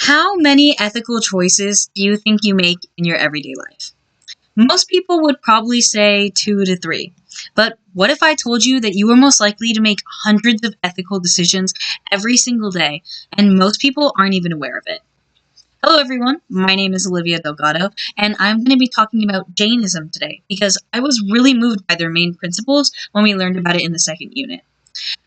How many ethical choices do you think you make in your everyday life? Most people would probably say 2 to 3. But what if I told you that you were most likely to make hundreds of ethical decisions every single day, and most people aren't even aware of it? Hello, everyone. My name is Olivia Delgado, and I'm going to be talking about Jainism today because I was really moved by their main principles when we learned about it in the second unit.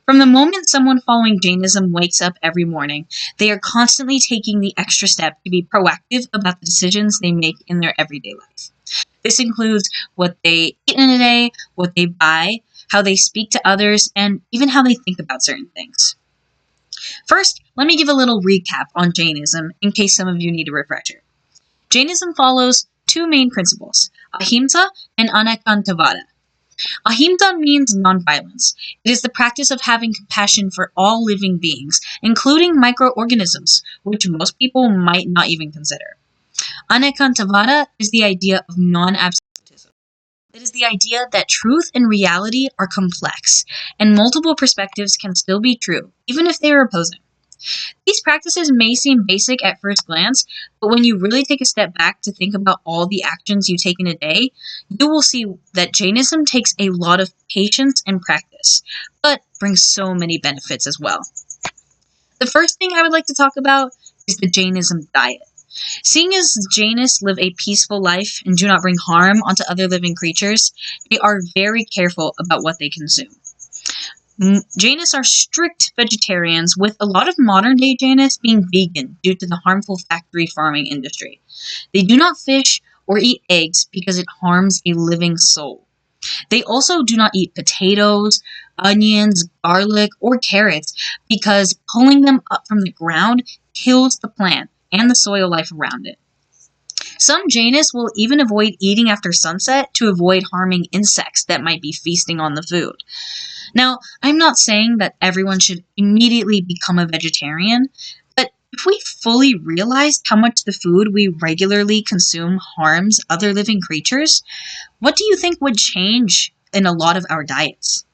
From the moment someone following Jainism wakes up every morning, they are constantly taking the extra step to be proactive about the decisions they make in their everyday life. This includes what they eat in a day, what they buy, how they speak to others, and even how they think about certain things. First, let me give a little recap on Jainism in case some of you need a refresher. Jainism follows two main principles, ahimsa and anekantavada. Ahimsa means nonviolence. It is the practice of having compassion for all living beings, including microorganisms, which most people might not even consider. Anekantavada is the idea of non-absolutism. It is the idea that truth and reality are complex, and multiple perspectives can still be true, even if they are opposing. These practices may seem basic at first glance, but when you really take a step back to think about all the actions you take in a day, you will see that Jainism takes a lot of patience and practice, but brings so many benefits as well. The first thing I would like to talk about is the Jainism diet. Seeing as Jainists live a peaceful life and do not bring harm onto other living creatures, they are very careful about what they consume. Jainists are strict vegetarians, with a lot of modern-day Jainists being vegan due to the harmful factory farming industry. They do not fish or eat eggs because it harms a living soul. They also do not eat potatoes, onions, garlic, or carrots because pulling them up from the ground kills the plant and the soil life around it. Some Jainists will even avoid eating after sunset to avoid harming insects that might be feasting on the food. Now, I'm not saying that everyone should immediately become a vegetarian, but if we fully realized how much the food we regularly consume harms other living creatures, what do you think would change in a lot of our diets?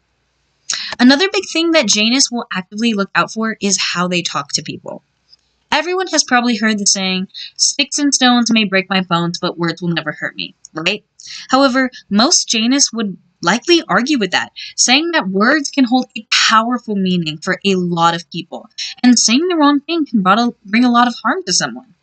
Another big thing that Jainists will actively look out for is how they talk to people. Everyone has probably heard the saying, "Sticks and stones may break my bones, but words will never hurt me," right? However, most Jainists would likely argue with that, saying that words can hold a powerful meaning for a lot of people, and saying the wrong thing can bring a lot of harm to someone.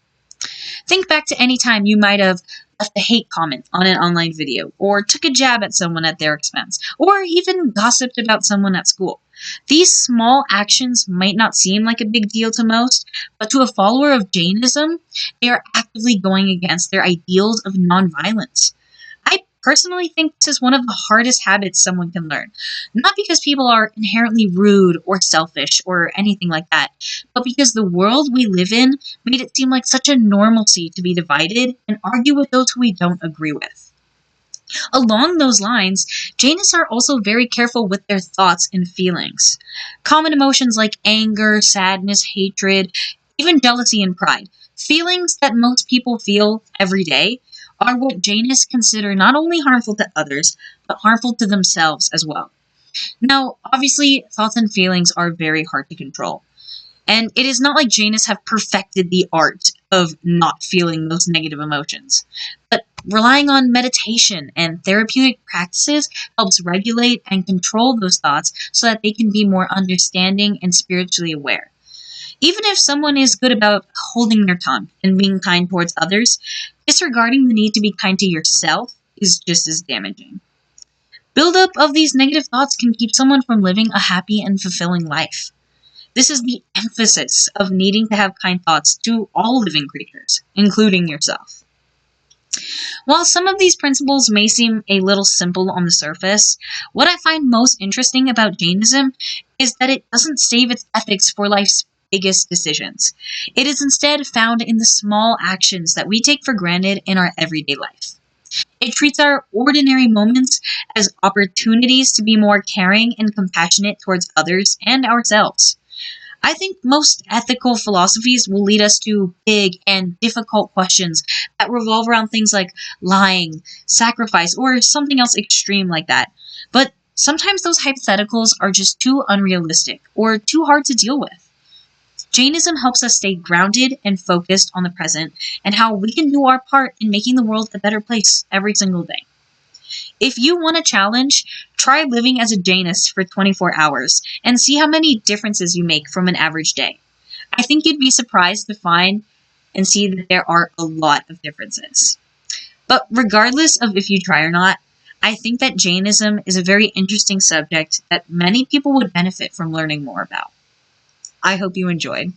Think back to any time you might have left a hate comment on an online video, or took a jab at someone at their expense, or even gossiped about someone at school. These small actions might not seem like a big deal to most, but to a follower of Jainism, they are actively going against their ideals of nonviolence. I personally think this is one of the hardest habits someone can learn. Not because people are inherently rude or selfish or anything like that, but because the world we live in made it seem like such a normalcy to be divided and argue with those who we don't agree with. Along those lines, Jainists are also very careful with their thoughts and feelings. Common emotions like anger, sadness, hatred, even jealousy and pride, feelings that most people feel every day, are what Jainists consider not only harmful to others, but harmful to themselves as well. Now, obviously, thoughts and feelings are very hard to control. And it is not like Jainists have perfected the art of not feeling those negative emotions. But relying on meditation and therapeutic practices helps regulate and control those thoughts so that they can be more understanding and spiritually aware. Even if someone is good about holding their tongue and being kind towards others, disregarding the need to be kind to yourself is just as damaging. Buildup of these negative thoughts can keep someone from living a happy and fulfilling life. This is the emphasis of needing to have kind thoughts to all living creatures, including yourself. While some of these principles may seem a little simple on the surface, what I find most interesting about Jainism is that it doesn't save its ethics for life's biggest decisions. It is instead found in the small actions that we take for granted in our everyday life. It treats our ordinary moments as opportunities to be more caring and compassionate towards others and ourselves. I think most ethical philosophies will lead us to big and difficult questions that revolve around things like lying, sacrifice, or something else extreme like that. But sometimes those hypotheticals are just too unrealistic or too hard to deal with. Jainism helps us stay grounded and focused on the present and how we can do our part in making the world a better place every single day. If you want a challenge, try living as a Jainist for 24 hours and see how many differences you make from an average day. I think you'd be surprised to find and see that there are a lot of differences. But regardless of if you try or not, I think that Jainism is a very interesting subject that many people would benefit from learning more about. I hope you enjoyed.